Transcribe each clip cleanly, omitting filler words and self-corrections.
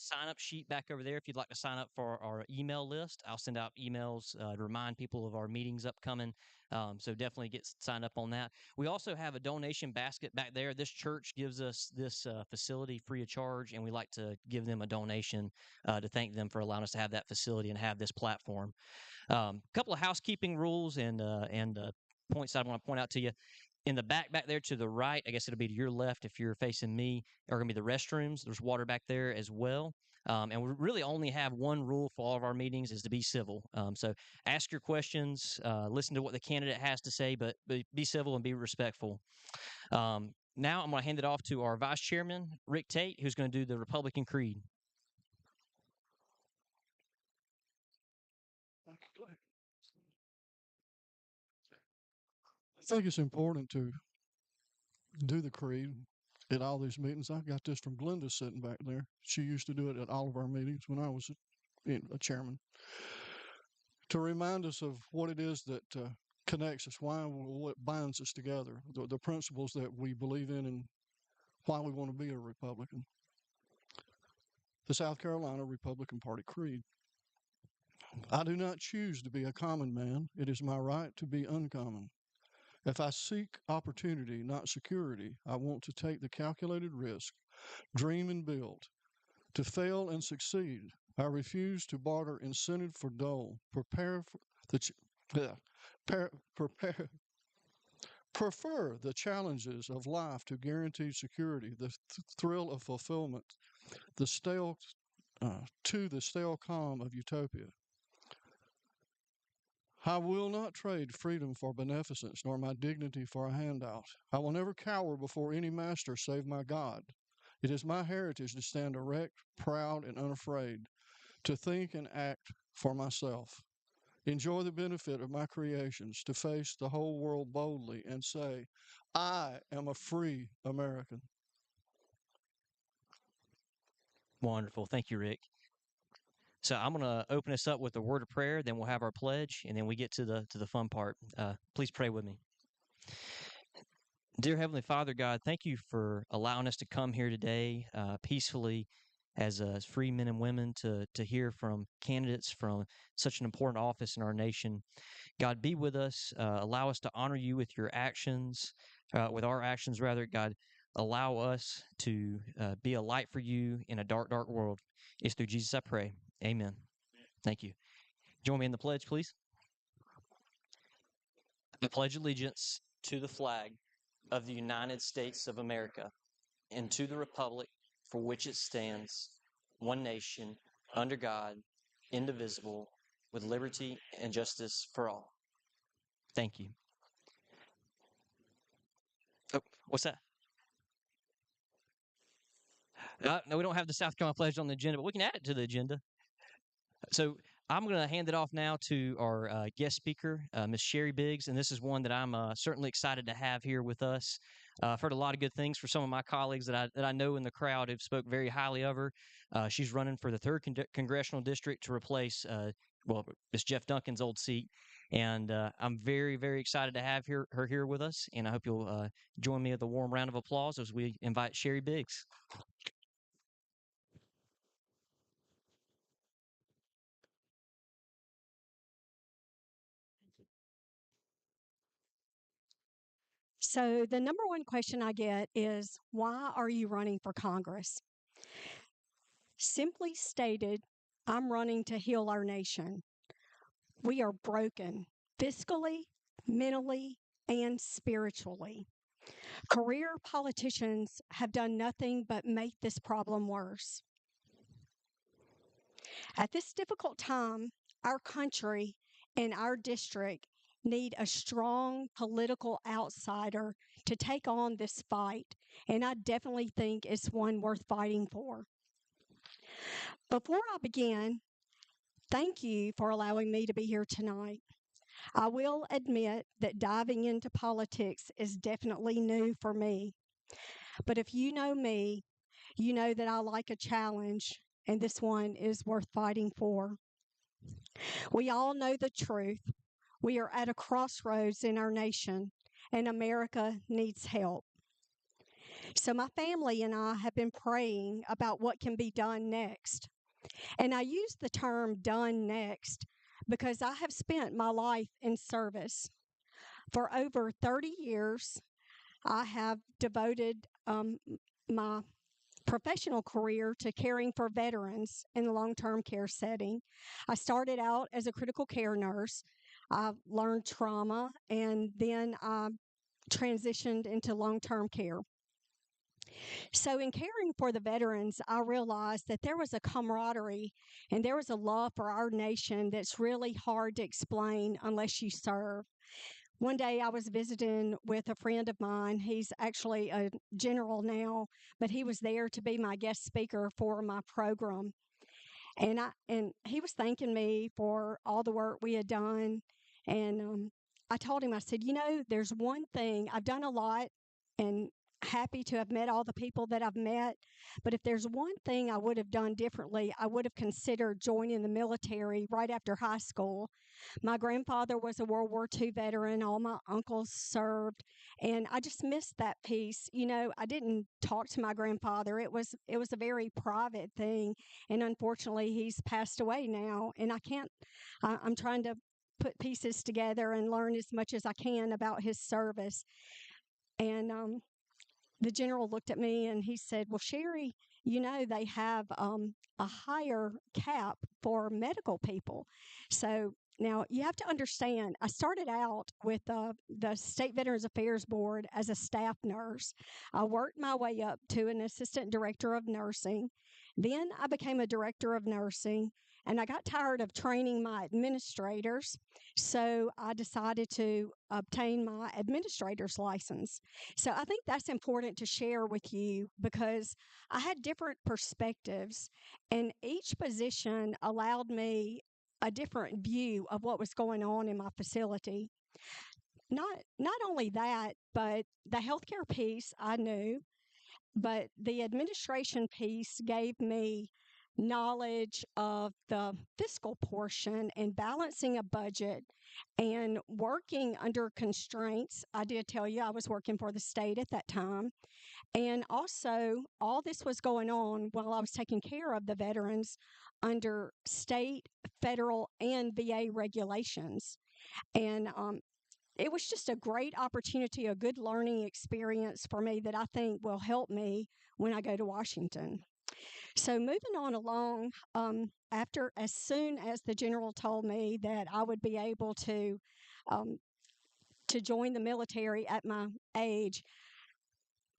sign-up sheet back over there if you'd like to sign up for our email list. I'll send out emails to remind people of our meetings upcoming. So definitely get signed up on that. We also have a donation basket back there. This church gives us this facility free of charge, and we like to give them a donation to thank them for allowing us to have that facility and have this platform. A couple of housekeeping rules and points I want to point out to you. In the back there to the right, I guess it'll be to your left if you're facing me, are going to be the restrooms. There's water back there as well. And we really only have one rule for all of our meetings is to be civil. So ask your questions, listen to what the candidate has to say, but be civil and be respectful. Now I'm going to hand it off to our vice chairman, Rick Tate, who's going to do the Republican Creed. I think it's important to do the creed at all these meetings. I got this from Glenda sitting back there. She used to do it at all of our meetings when I was a chairman, to remind us of what it is that connects us, what binds us together, the principles that we believe in, and why we want to be a Republican. The South Carolina Republican Party Creed. I do not choose to be a common man. It is my right to be uncommon. If I seek opportunity, not security, I want to take the calculated risk, dream and build. To fail and succeed, I refuse to barter incentive for dole. Prefer the challenges of life to guaranteed security, the thrill of fulfillment, the stale to the stale calm of utopia. I will not trade freedom for beneficence, nor my dignity for a handout. I will never cower before any master save my God. It is my heritage to stand erect, proud, and unafraid, to think and act for myself, enjoy the benefit of my creations, to face the whole world boldly and say, I am a free American. Wonderful. Thank you, Rick. So I'm going to open us up with a word of prayer, then we'll have our pledge, and then we get to the fun part. Please pray with me. Dear Heavenly Father, God, thank you for allowing us to come here today peacefully as free men and women to hear from candidates from such an important office in our nation. God, be with us. Allow us to honor you with your actions, with our actions, rather. God, allow us to be a light for you in a dark, dark world. It's through Jesus I pray. Amen. Thank you. Join me in the pledge, please. I pledge allegiance to the flag of the United States of America and to the republic for which it stands, one nation, under God, indivisible, with liberty and justice for all. Thank you. Oh, what's that? No, we don't have the South Carolina Pledge on the agenda, but we can add it to the agenda. So I'm going to hand it off now to our guest speaker, Miss Sheri Biggs, and this is one that I'm certainly excited to have here with us. I've heard a lot of good things from some of my colleagues that I know in the crowd who've spoke very highly of her. She's running for the 3rd Congressional District to replace, it's Jeff Duncan's old seat. And I'm very, very excited to have her here with us, and I hope you'll join me with a warm round of applause as we invite Sheri Biggs. So, the number one question I get is, why are you running for Congress? Simply stated, I'm running to heal our nation. We are broken fiscally, mentally, and spiritually. Career politicians have done nothing but make this problem worse. At this difficult time, our country and our district need a strong political outsider to take on this fight, and I definitely think it's one worth fighting for. Before I begin, thank you for allowing me to be here tonight. I will admit that diving into politics is definitely new for me. But if you know me, you know that I like a challenge, and this one is worth fighting for. We all know the truth. We are at a crossroads in our nation, and America needs help. So my family and I have been praying about what can be done next. And I use the term done next because I have spent my life in service. For over 30 years, I have devoted my professional career to caring for veterans in the long term care setting. I started out as a critical care nurse. I learned trauma and then I transitioned into long term care. So, in caring for the veterans, I realized that there was a camaraderie and there was a love for our nation that's really hard to explain unless you serve. One day I was visiting with a friend of mine. He's actually a general now, but he was there to be my guest speaker for my program. And he was thanking me for all the work we had done. And I told him, I said, there's one thing I've done a lot, and happy to have met all the people that I've met. But if there's one thing I would have done differently, I would have considered joining the military right after high school. My grandfather was a World War II veteran. All my uncles served, and I just missed that piece. I didn't talk to my grandfather. It was a very private thing, and unfortunately, he's passed away now. And I can't. I'm trying to put pieces together and learn as much as I can about his service. And the general looked at me and he said, "Well, Sheri, they have a higher cap for medical people." So now you have to understand, I started out with the State Veterans Affairs Board as a staff nurse. I worked my way up to an assistant director of nursing. Then I became a director of nursing, and I got tired of training my administrators. So I decided to obtain my administrator's license. So I think that's important to share with you because I had different perspectives, and each position allowed me a different view of what was going on in my facility. Not only that, but the healthcare piece I knew, but the administration piece gave me knowledge of the fiscal portion and balancing a budget and working under constraints. I did tell you I was working for the state at that time. And also, all this was going on while I was taking care of the veterans under state, federal, and VA regulations. And it was just a great opportunity, a good learning experience for me that I think will help me when I go to Washington. So moving on along, as soon as the general told me that I would be able um, to join the military at my age,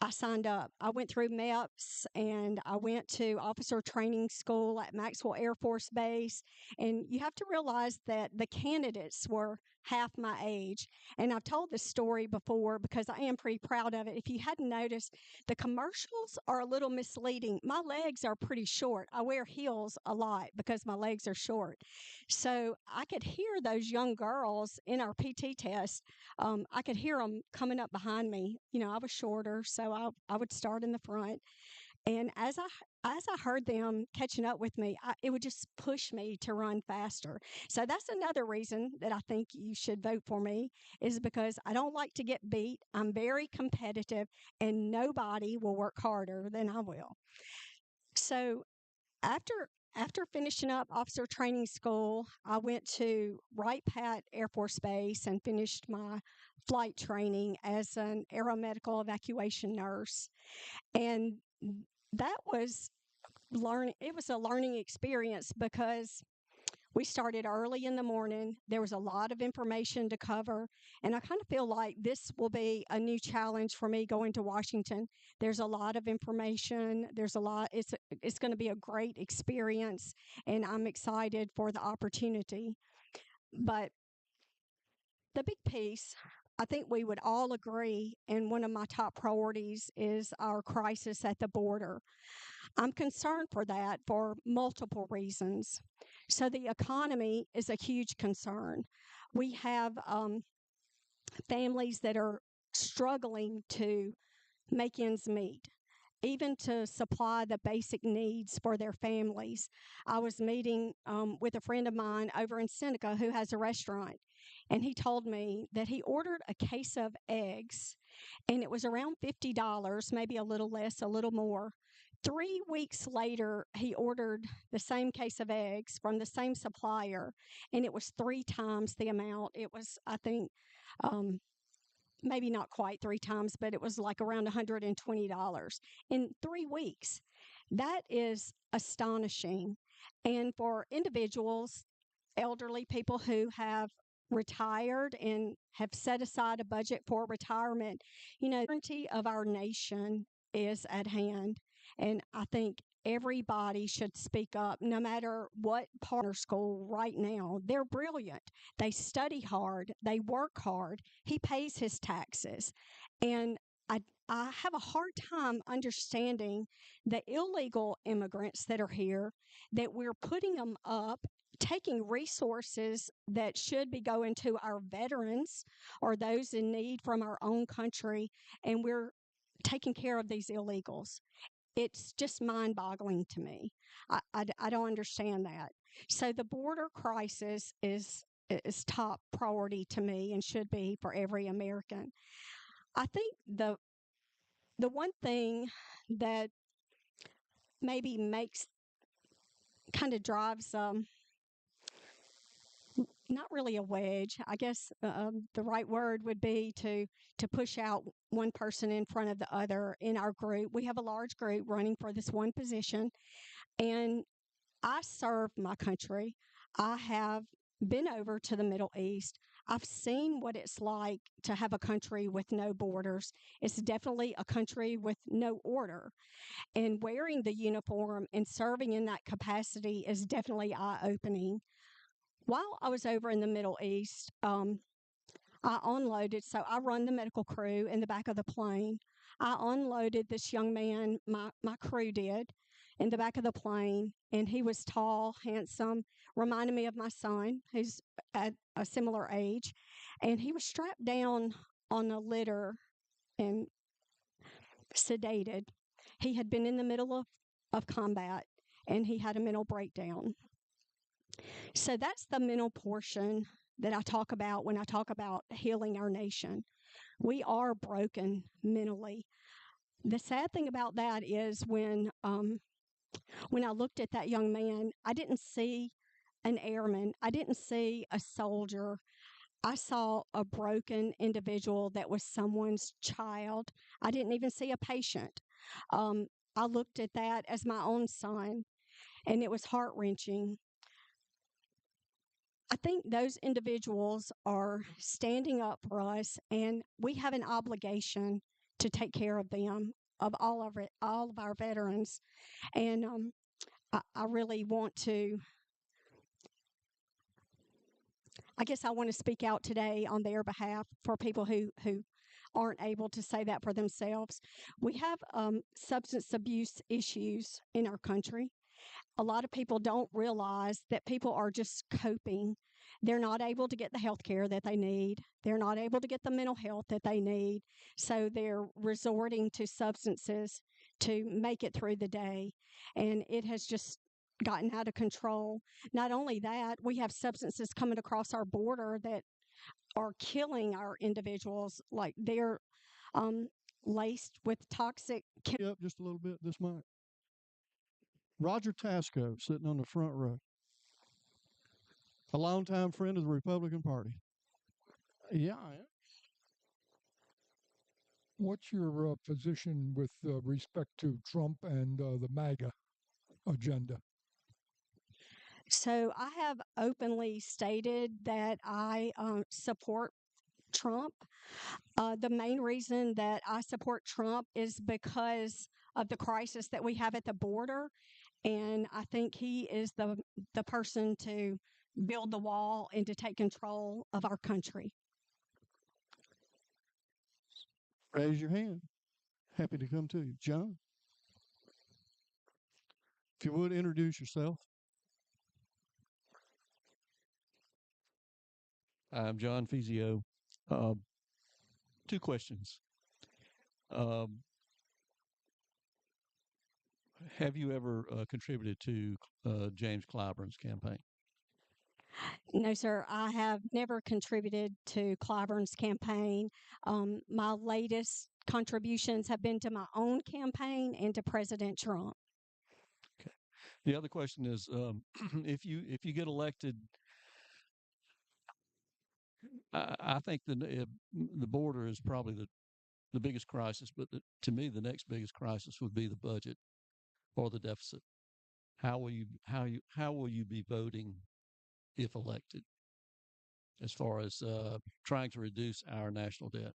I signed up. I went through MEPS and I went to officer training school at Maxwell Air Force Base. And you have to realize that the candidates were half my age. And I've told this story before because I am pretty proud of it. If you hadn't noticed, the commercials are a little misleading. My legs are pretty short. I wear heels a lot because my legs are short. So I could hear those young girls in our PT test. I could hear them coming up behind me. I was shorter, so I would start in the front. And as I heard them catching up with me, it would just push me to run faster. So that's another reason that I think you should vote for me, is because I don't like to get beat. I'm very competitive, and nobody will work harder than I will. So after finishing up officer training school, I went to Wright Pat Air Force Base and finished my flight training as an aeromedical evacuation nurse. And that was it was a learning experience because we started early in the morning. There was a lot of information to cover, and I kind of feel like this will be a new challenge for me going to Washington. There's a lot of information. There's a lot. It's going to be a great experience, and I'm excited for the opportunity. But the big piece, I think we would all agree, and one of my top priorities is our crisis at the border. I'm concerned for that for multiple reasons. So, the economy is a huge concern. We have families that are struggling to make ends meet, even to supply the basic needs for their families. I was meeting with a friend of mine over in Seneca who has a restaurant, and he told me that he ordered a case of eggs and it was around $50, maybe a little less, a little more. 3 weeks later, he ordered the same case of eggs from the same supplier, and it was 3 times the amount. It was, I think, um, maybe not quite 3 times, but it was like around $120 in 3 weeks. That is astonishing. And for individuals, elderly people who have retired and have set aside a budget for retirement, the sovereignty of our nation is at hand. And I think everybody should speak up no matter what part of school right now. They're brilliant. They study hard. They work hard. He pays his taxes. And I have a hard time understanding the illegal immigrants that are here, that we're putting them up, taking resources that should be going to our veterans or those in need from our own country, and we're taking care of these illegals. It's just mind boggling to me. I don't understand that. So the border crisis is top priority to me and should be for every American. I think the one thing that maybe makes kind of drives not really a wedge. I guess the right word would be to push out one person in front of the other in our group. We have a large group running for this one position, and I serve my country. I have been over to the Middle East. I've seen what it's like to have a country with no borders. It's definitely a country with no order. And wearing the uniform and serving in that capacity is definitely eye opening. While I was over in the Middle East, I unloaded, so I run the medical crew in the back of the plane. I unloaded this young man, my crew did, in the back of the plane, and he was tall, handsome, reminded me of my son, who's at a similar age, and he was strapped down on a litter and sedated. He had been in the middle of combat, and he had a mental breakdown. So that's the mental portion that I talk about when I talk about healing our nation. We are broken mentally. The sad thing about that is when I looked at that young man, I didn't see an airman. I didn't see a soldier. I saw a broken individual that was someone's child. I didn't even see a patient. I looked at that as my own son, and it was heart wrenching. I think those individuals are standing up for us, and we have an obligation to take care of them, of all of our veterans. And I really want to. I guess I want to speak out today on their behalf for people who aren't able to say that for themselves. We have substance abuse issues in our country. A lot of people don't realize that people are just coping. They're not able to get the health care that they need. They're not able to get the mental health that they need. So they're resorting to substances to make it through the day. And it has just gotten out of control. Not only that, we have substances coming across our border that are killing our individuals. Like they're laced with toxic. Up just a little bit. This mic. Roger Tasco, sitting on the front row, a longtime friend of the Republican Party. Yeah, I am. What's your position with respect to Trump and the MAGA agenda? So I have openly stated that I support Trump. The main reason that I support Trump is because of the crisis that we have at the border, and I think he is the person to build the wall and to take control of our country. Raise your hand. Happy to come to you. John, if you would introduce yourself. I'm John Fizio. Two questions. Have you ever contributed to James Clyburn's campaign? No, sir. I have never contributed to Clyburn's campaign. My latest contributions have been to my own campaign and to President Trump. Okay. The other question is, if you get elected, I think the border is probably the biggest crisis, but to me, the next biggest crisis would be the budget or the deficit. How will you be voting if elected, as far as trying to reduce our national debt?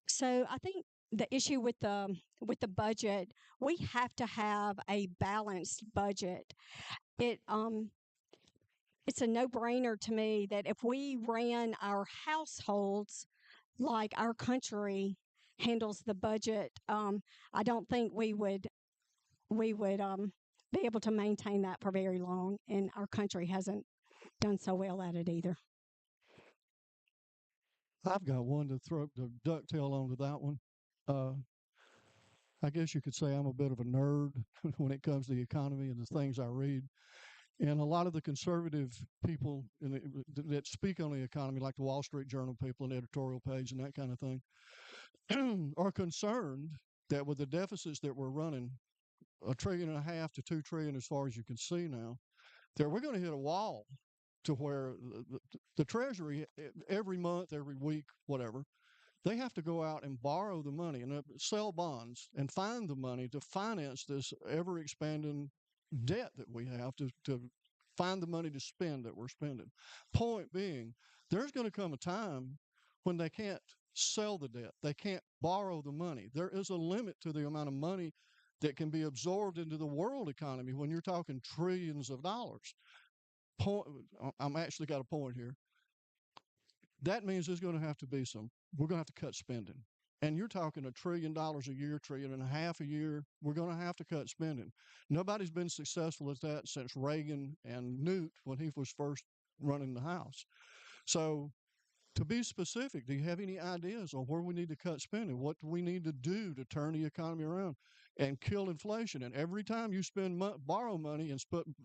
So I think the issue with the budget, we have to have a balanced budget. It it's a no-brainer to me that if we ran our households like our country handles the budget, I don't think we would be able to maintain that for very long, and our country hasn't done so well at it either. I've got one to throw the ducktail onto that one. Uh, I guess you could say I'm a bit of a nerd when it comes to the economy and the things I read. And a lot of the conservative people that speak on the economy, like the Wall Street Journal people and editorial page and that kind of thing, are concerned that with the deficits that we're running, $1.5 trillion to $2 trillion, as far as you can see now, that we're going to hit a wall to where the Treasury every month, every week, whatever, they have to go out and borrow the money and sell bonds and find the money to finance this ever expanding debt that we have to find the money to spend that we're spending. Point being, there's going to come a time when they can't sell the debt. They can't borrow the money. There is a limit to the amount of money that can be absorbed into the world economy when you're talking trillions of dollars. I'm actually got a point here. That means there's going to have to be we're going to have to cut spending. And you're talking $1 trillion a year, $1.5 trillion a year. We're going to have to cut spending. Nobody's been successful at that since Reagan and Newt when he was first running the House. So, to be specific, do you have any ideas on where we need to cut spending? What do we need to do to turn the economy around and kill inflation? And every time you borrow money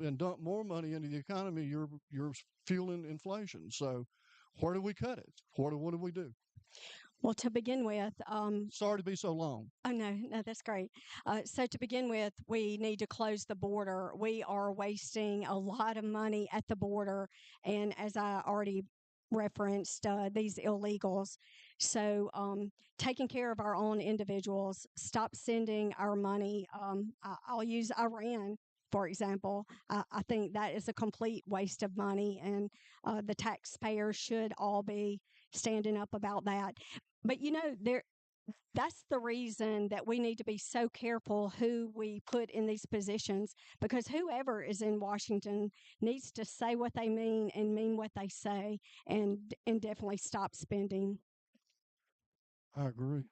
and dump more money into the economy, you're fueling inflation. So, where do we cut it? What do we do? Well, to begin with, Sorry to be so long. oh no, that's great. So to begin with, we need to close the border. We are wasting a lot of money at the border, and as I already referenced, these illegals. So taking care of our own individuals, stop sending our money. I'll use Iran. For example, I think that is a complete waste of money, and the taxpayers should all be standing up about that. But that's the reason that we need to be so careful who we put in these positions, because whoever is in Washington needs to say what they mean and mean what they say, and definitely stop spending. I agree.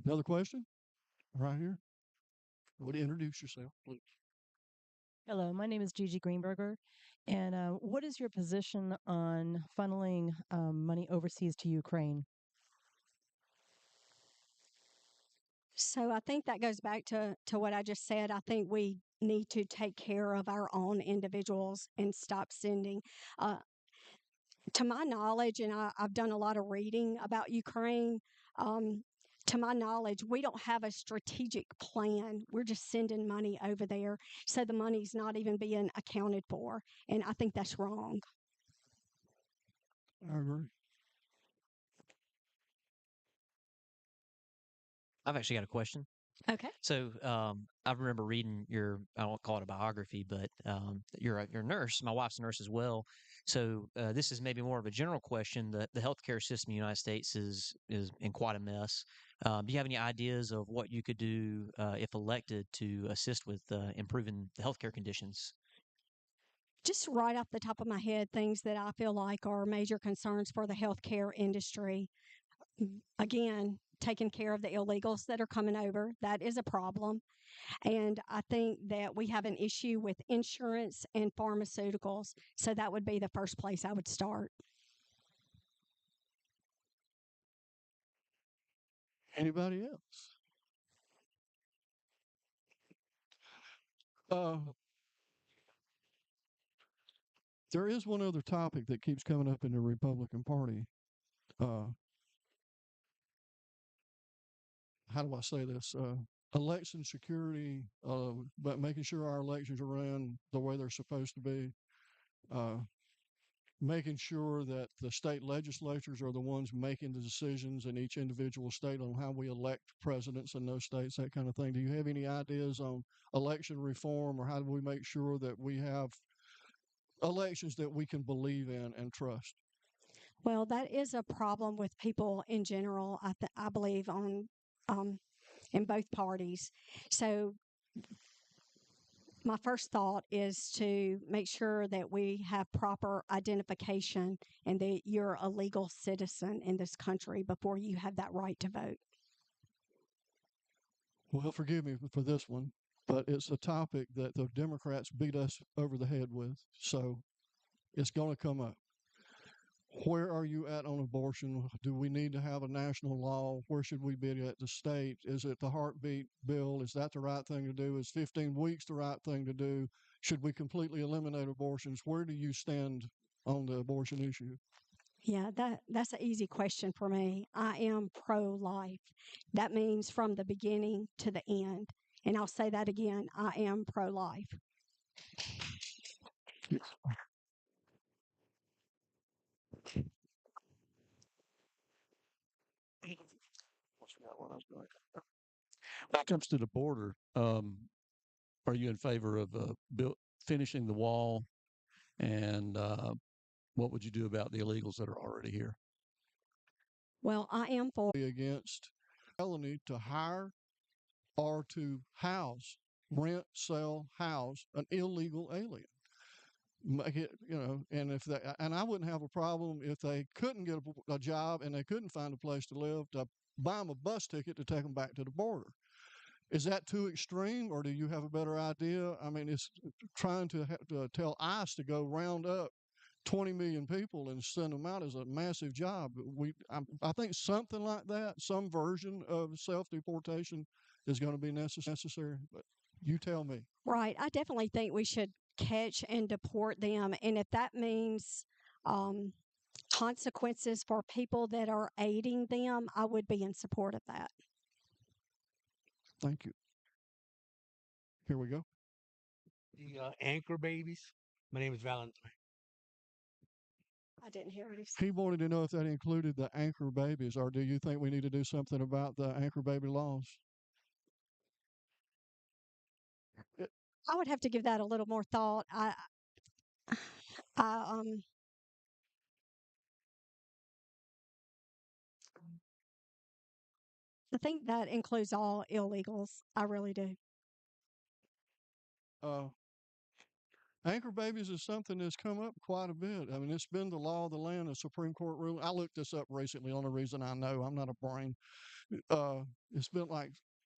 Another question? Right here. Would you introduce yourself, please? Hello, my name is Gigi Greenberger. And what is your position on funneling money overseas to Ukraine? So I think that goes back to what I just said. I think we need to take care of our own individuals and stop sending. Uh, to my knowledge, and I've done a lot of reading about Ukraine. Um, to my knowledge, we don't have a strategic plan. We're just sending money over there, so the money's not even being accounted for, and I think that's wrong. I agree. I've actually got a question. Okay. So I remember reading I won't call it a biography, but you're a nurse. My wife's a nurse as well. So this is maybe more of a general question. The healthcare system in the United States is in quite a mess. Do you have any ideas of what you could do if elected to assist with improving the healthcare conditions? Just right off the top of my head, things that I feel like are major concerns for the healthcare industry. Again, taking care of the illegals that are coming over, that is a problem. And I think that we have an issue with insurance and pharmaceuticals. So that would be the first place I would start. Anybody else? Uh, There is one other topic that keeps coming up in the Republican Party. How do I say this? Election security, but making sure our elections are run the way they're supposed to be. Making sure that the state legislatures are the ones making the decisions in each individual state on how we elect presidents in those states, that kind of thing. Do you have any ideas on election reform, or how do we make sure that we have elections that we can believe in and trust? Well, that is a problem with people in general. I believe um, in both parties. So my first thought is to make sure that we have proper identification and that you're a legal citizen in this country before you have that right to vote. Well, forgive me for this one, but it's a topic that the Democrats beat us over the head with. So it's going to come up. Where are you at on abortion? Do we need to have a national law? Where should we be at the state? Is it the heartbeat bill? Is that the right thing to do? Is 15 weeks the right thing to do? Should we completely eliminate abortions? Where do you stand on the abortion issue? Yeah, that's an easy question for me. I am pro-life. That means from the beginning to the end. And I'll say that again. I am pro-life. When it comes to the border, are you in favor of finishing the wall? And what would you do about the illegals that are already here? Well, I am for Against felony to hire or to house, rent, sell, house an illegal alien. Make it, and if they, and I wouldn't have a problem if they couldn't get a job and they couldn't find a place to live, to buy them a bus ticket to take them back to the border. Is that too extreme, or do you have a better idea? I mean, it's trying to tell ICE to go round up 20 million people and send them out is a massive job. I think something like that, some version of self-deportation is going to be necessary, but you tell me. right. I definitely think we should catch and deport them. And if that means consequences for people that are aiding them, I would be in support of that. Thank you. Here we go. The anchor babies. My name is Valentine. I didn't hear it. He wanted to know if that included the anchor babies, or do you think we need to do something about the anchor baby laws? I would have to give that a little more thought. I I think that includes all illegals. I really do. Uh, Anchor babies is something that's come up quite a bit. I mean, it's been the law of the land, a Supreme Court ruling. I looked this up recently. Only reason I know, I'm not a brain. It's been like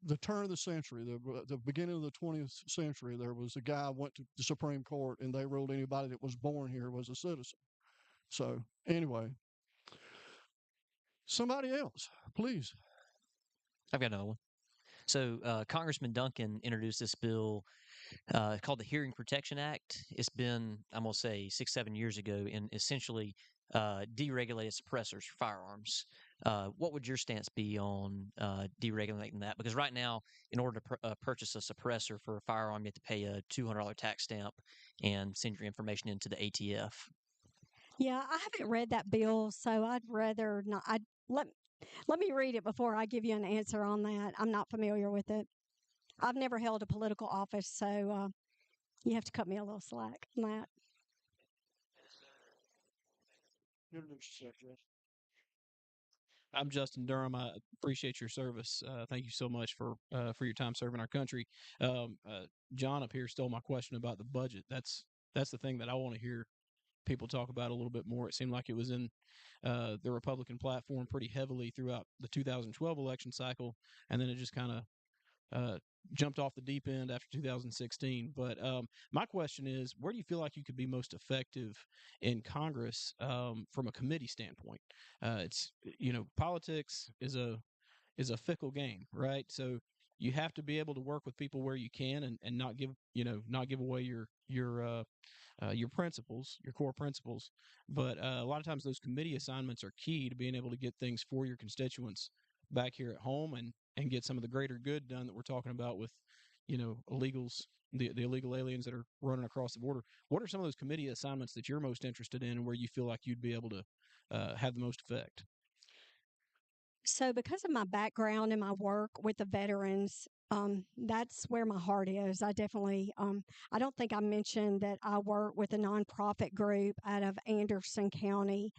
the turn of the century, the beginning of the 20th century. There was a guy went to the Supreme Court, and they ruled anybody that was born here was a citizen. So anyway, somebody else, please. I've got another one. So Congressman Duncan introduced this bill called the Hearing Protection Act. It's been, I'm going to say, 6, 7 years ago, and essentially deregulated suppressors for firearms. What would your stance be on deregulating that? Because right now, in order to purchase a suppressor for a firearm, you have to pay a $200 tax stamp and send your information into the ATF. Yeah, I haven't read that bill, so I'd rather not. Let me read it before I give you an answer on that. I'm not familiar with it. I've never held a political office, so you have to cut me a little slack on that. I'm Justin Durham. I appreciate your service. Thank you so much for your time serving our country. John up here stole my question about the budget. That's the thing that I want to hear people talk about a little bit more. It seemed like it was in the Republican platform pretty heavily throughout the 2012 election cycle, and then it just kind of jumped off the deep end after 2016. But my question is, where do you feel like you could be most effective in Congress from a committee standpoint? It's politics is a fickle game, right? So you have to be able to work with people where you can, and not give not give away your principles, your core principles. But a lot of times those committee assignments are key to being able to get things for your constituents back here at home, and get some of the greater good done that we're talking about with illegals, the illegal aliens that are running across the border. What are some of those committee assignments that you're most interested in, and where you feel like you'd be able to have the most effect? So, because of my background and my work with the veterans, that's where my heart is. I don't think I mentioned that I work with a nonprofit group out of Anderson County.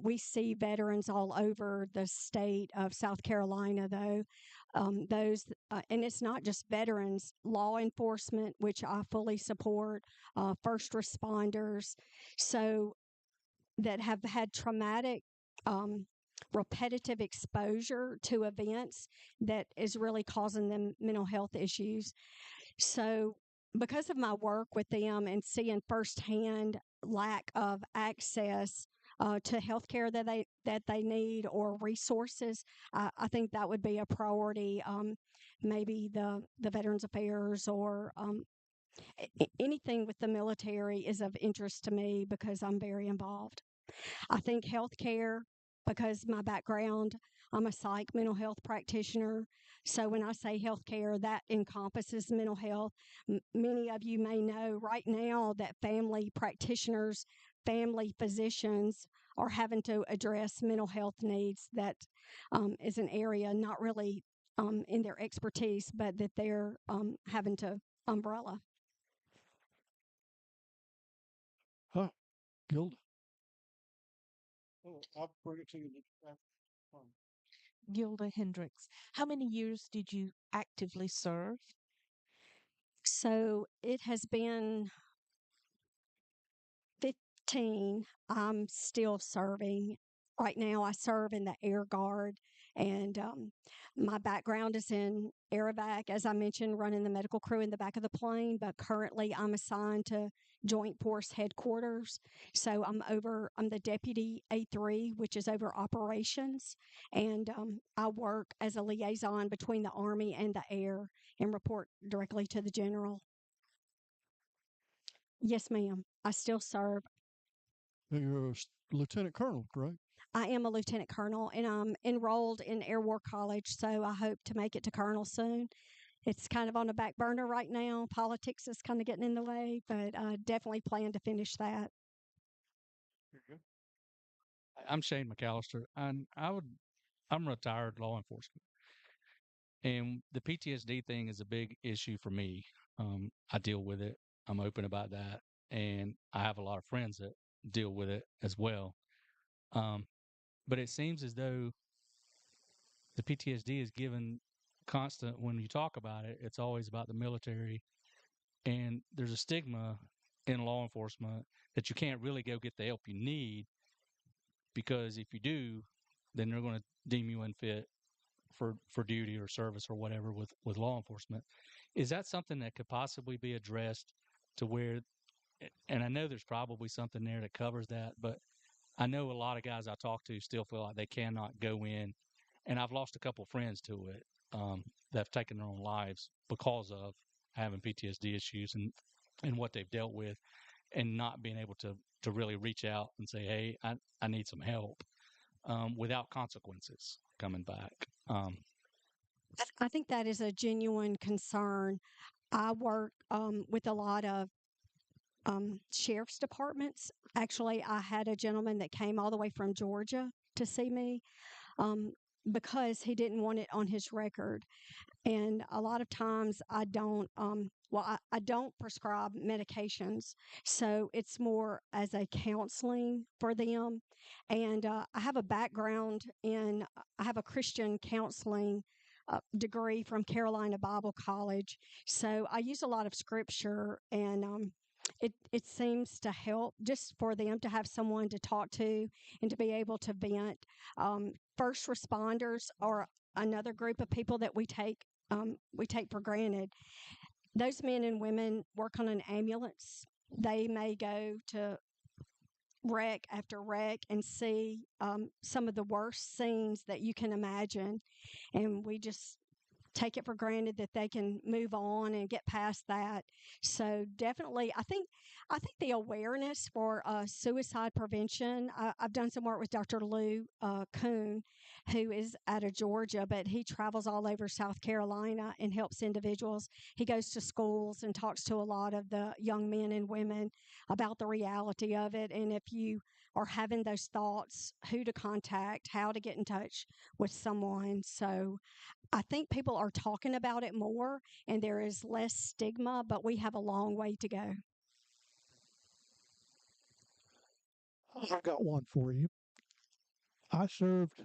We see veterans all over the state of South Carolina, though. And it's not just veterans, law enforcement, which I fully support, first responders. So, that have had traumatic, repetitive exposure to events that is really causing them mental health issues. So, because of my work with them and seeing firsthand lack of access to health care that they need or resources, I think that would be a priority. Maybe the Veterans Affairs or anything with the military is of interest to me because I'm very involved. I think healthcare, because my background, I'm a psych mental health practitioner. So when I say healthcare, that encompasses mental health. Many of you may know right now that family practitioners, family physicians are having to address mental health needs. That is an area not really in their expertise, but that they're having to umbrella. Huh, Gilda. Oh, I'll bring it to you. Gilda Hendricks. How many years did you actively serve? So it has been 15. I'm still serving. Right now, I serve in the Air Guard, and my background is in aerovac, as I mentioned, running the medical crew in the back of the plane. But currently, I'm assigned to Joint Force Headquarters, so I'm the deputy A3, which is over operations, and I work as a liaison between the Army and the Air, and report directly to the general. Yes, ma'am. I still serve. You're a lieutenant colonel, correct? I am a lieutenant colonel, and I'm enrolled in Air War College, so I hope to make it to colonel soon. It's kind of on the back burner right now. Politics is kind of getting in the way, but I definitely plan to finish that. I'm Shane McAllister, and I'm retired law enforcement, and the PTSD thing is a big issue for me. I deal with it. I'm open about that, and I have a lot of friends that deal with it as well. Um, but it seems as though the PTSD is given constant when you talk about it. It's always about the military, and there's a stigma in law enforcement that you can't really go get the help you need because if you do, then they're going to deem you unfit for duty or service or whatever with law enforcement. Is that something that could possibly be addressed to where? And I know there's probably something there that covers that, but I know a lot of guys I talk to still feel like they cannot go in, and I've lost a couple of friends to it that have taken their own lives because of having PTSD issues and what they've dealt with, and not being able to really reach out and say, hey, I need some help without consequences coming back. I think that is a genuine concern. I work with a lot of sheriff's departments. Actually, I had a gentleman that came all the way from Georgia to see me um, because he didn't want it on his record. And a lot of times I don't prescribe medications. So it's more as a counseling for them. And I have a background I have a Christian counseling degree from Carolina Bible College. So I use a lot of scripture, and it seems to help just for them to have someone to talk to and to be able to vent. First responders are another group of people that we take for granted. Those men and women work on an ambulance. They may go to wreck after wreck and see some of the worst scenes that you can imagine, and we just take it for granted that they can move on and get past that. So definitely, I think the awareness for suicide prevention. I've done some work with Dr. Lou Kuhn, who is out of Georgia, but he travels all over South Carolina and helps individuals. He goes to schools and talks to a lot of the young men and women about the reality of it. And if you are having those thoughts, who to contact, how to get in touch with someone. So I think people are talking about it more and there is less stigma, but we have a long way to go. I've got one for you. I served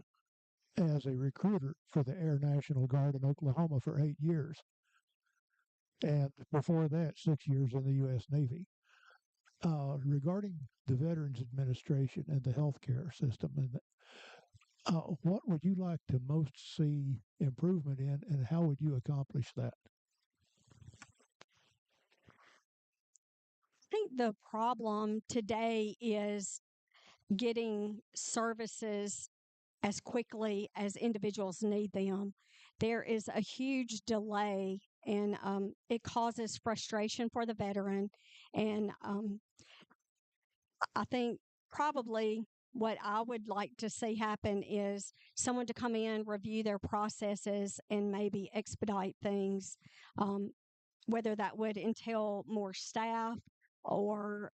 as a recruiter for the Air National Guard in Oklahoma for 8 years. And before that, 6 years in the U.S. Navy. Regarding the Veterans Administration and the healthcare system, and what would you like to most see improvement in, and how would you accomplish that? I think the problem today is getting services as quickly as individuals need them. There is a huge delay, and it causes frustration for the veteran. And I think probably what I would like to see happen is someone to come in, review their processes, and maybe expedite things, whether that would entail more staff or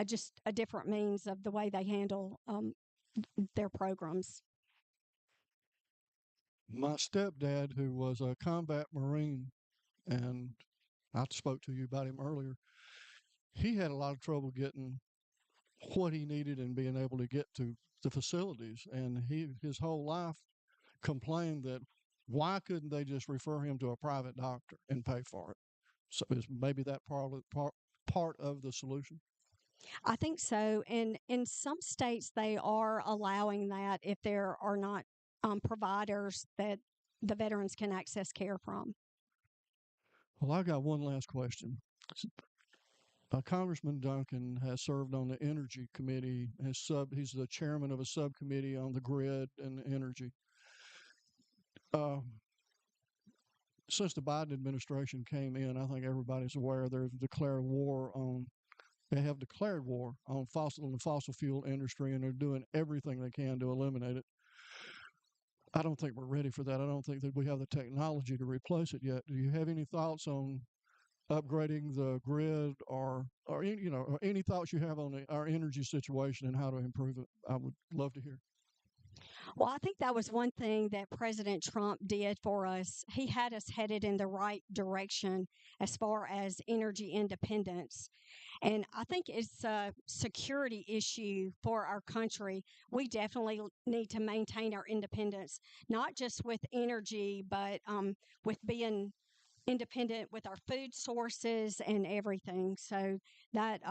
just a different means of the way they handle their programs. My stepdad, who was a combat Marine, and I spoke to you about him earlier, he had a lot of trouble getting what he needed and being able to get to the facilities. And his whole life complained that why couldn't they just refer him to a private doctor and pay for it? So is maybe that part of the solution? I think so. And in some states, they are allowing that if there are not providers that the veterans can access care from. Well, I got one last question. Congressman Duncan has served on the Energy Committee. He's the chairman of a subcommittee on the grid and energy. Since the Biden administration came in, I think everybody's aware they have declared war on the fossil fuel industry, and they're doing everything they can to eliminate it. I don't think we're ready for that. I don't think that we have the technology to replace it yet. Do you have any thoughts on upgrading the grid, or any thoughts you have on our energy situation and how to improve it? I would love to hear. Well, I think that was one thing that President Trump did for us. He had us headed in the right direction as far as energy independence. And I think it's a security issue for our country. We definitely need to maintain our independence, not just with energy, but with being independent with our food sources and everything. So that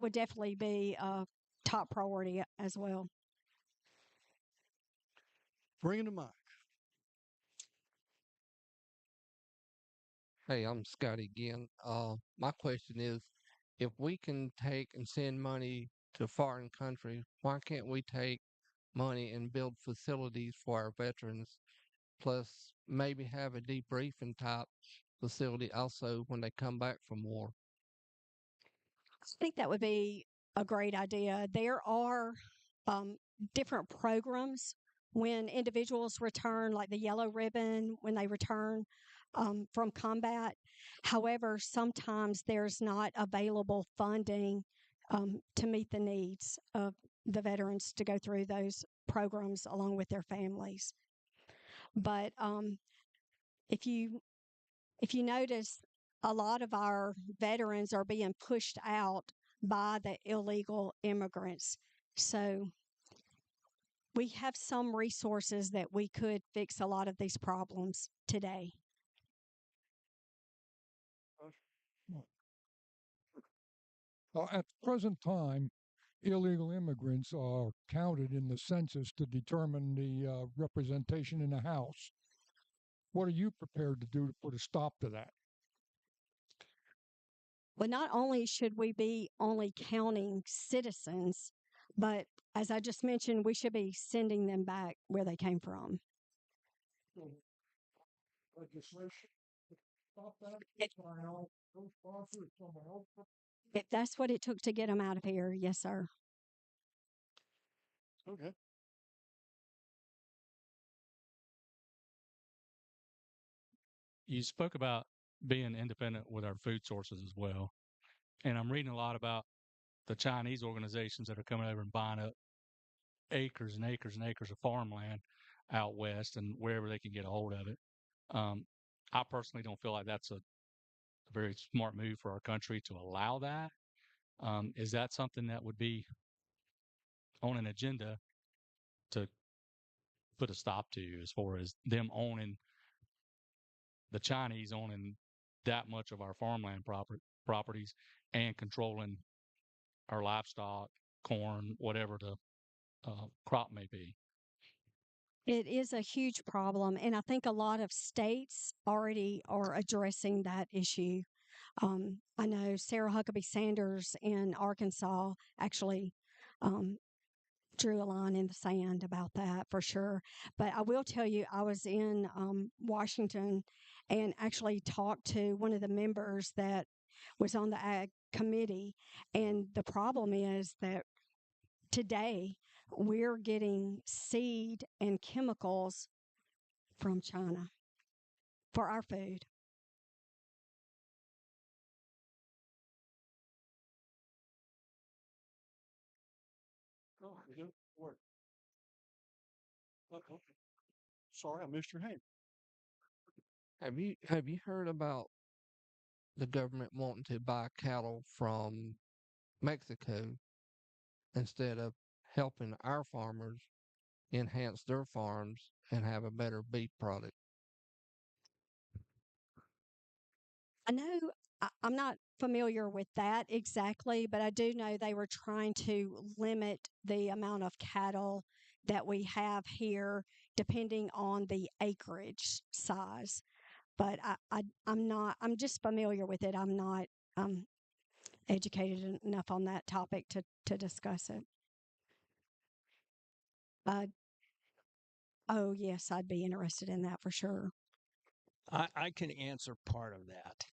would definitely be a top priority as well. Bring it to Mike. Hey, I'm Scotty again. My question is, if we can take and send money to foreign countries, why can't we take money and build facilities for our veterans, plus maybe have a debriefing type facility also when they come back from war? I think that would be a great idea. There are different programs when individuals return, like the yellow ribbon when they return from combat. However, sometimes there's not available funding to meet the needs of the veterans to go through those programs along with their families. But if you notice, a lot of our veterans are being pushed out by the illegal immigrants. So we have some resources that we could fix a lot of these problems today. At the present time, illegal immigrants are counted in the census to determine the representation in the House. What are you prepared to do to put a stop to that? Well, not only should we be only counting citizens, but as I just mentioned, we should be sending them back where they came from. legislation to stop that? If- By our co-sponsor, someone else? If that's what it took to get them out of here, yes, sir. Okay. You spoke about being independent with our food sources as well. And I'm reading a lot about the Chinese organizations that are coming over and buying up acres and acres and acres of farmland out west and wherever they can get a hold of it. Um, I personally don't feel like that's a very smart move for our country to allow that. Is that something that would be on an agenda to put a stop to as far as them owning the Chinese owning that much of our farmland properties and controlling our livestock, corn, whatever the crop may be? It is a huge problem, and I think a lot of states already are addressing that issue. I know Sarah Huckabee Sanders in Arkansas actually um, drew a line in the sand about that for sure. But I will tell you, I was in Washington and actually talked to one of the members that was on the ag committee. And the problem is that today we're getting seed and chemicals from China for our food. Oh, you do? Where? Okay. Sorry, I missed your hand. Have you heard about the government wanting to buy cattle from Mexico instead of helping our farmers enhance their farms and have a better beef product? I know I'm not familiar with that exactly, but I do know they were trying to limit the amount of cattle that we have here depending on the acreage size. But I'm not, I'm just familiar with it. I'm not educated enough on that topic to discuss it. Uh, oh, yes, I'd be interested in that for sure. I can answer part of that.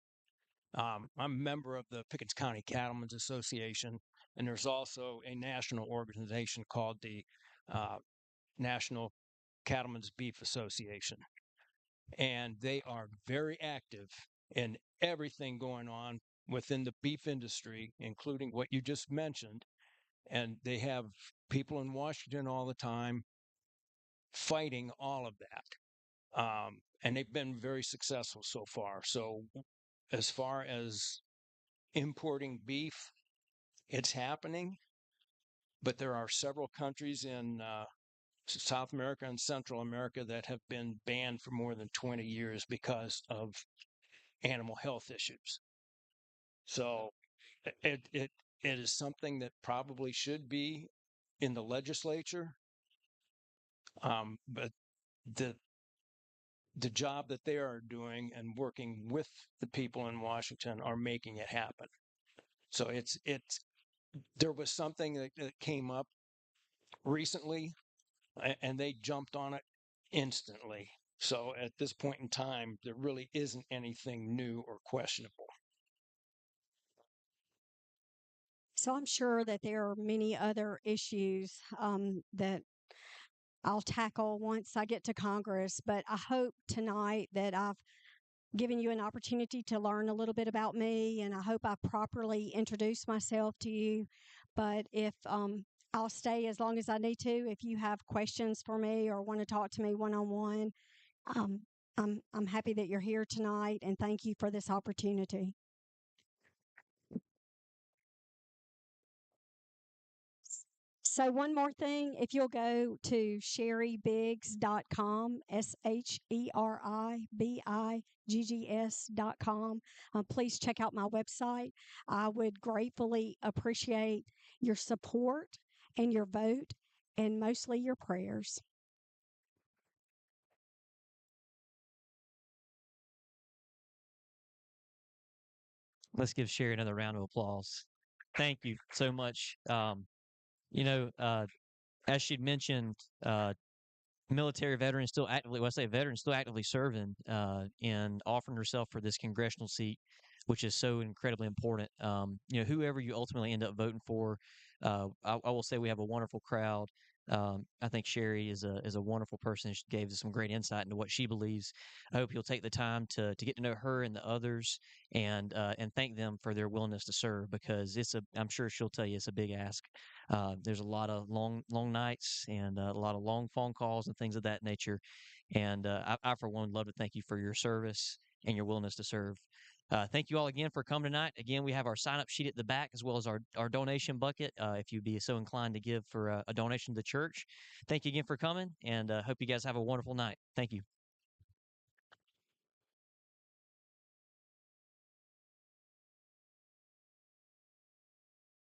I'm a member of the Pickens County Cattlemen's Association, and there's also a national organization called the uh, National Cattlemen's Beef Association. And they are very active in everything going on within the beef industry, including what you just mentioned. And they have people in Washington all the time fighting all of that. And they've been very successful so far. So, as far as importing beef, it's happening, but there are several countries in South America and Central America that have been banned for more than 20 years because of animal health issues. So it is something that probably should be in the legislature, but the the job that they are doing and working with the people in Washington are making it happen. So it's there was something that came up recently, and they jumped on it instantly. So at this point in time, there really isn't anything new or questionable. So I'm sure that there are many other issues that I'll tackle once I get to Congress. But I hope tonight that I've given you an opportunity to learn a little bit about me, and I hope I properly introduce myself to you. But if I'll stay as long as I need to. If you have questions for me or want to talk to me one on one, I'm happy that you're here tonight, and thank you for this opportunity. So one more thing, if you'll go to sheribiggs.com, SHERIBIGGS.com, please check out my website. I would gratefully appreciate your support and your vote, and mostly your prayers. Let's give Sherry another round of applause. Thank you so much. You know, as she'd mentioned, military veteran still actively, well, I say veteran still actively serving and offering herself for this congressional seat, which is so incredibly important. Whoever you ultimately end up voting for, I will say we have a wonderful crowd. I think Sheri is a wonderful person. She gave us some great insight into what she believes. I hope you'll take the time to get to know her and the others, and thank them for their willingness to serve, because I'm sure she'll tell you it's a big ask. There's a lot of long nights and a lot of long phone calls and things of that nature. And I, for one, would love to thank you for your service and your willingness to serve. Thank you all again for coming tonight. Again, we have our sign up sheet at the back, as well as our donation bucket, if you'd be so inclined to give for a donation to the church. Thank you again for coming, and hope you guys have a wonderful night. Thank you.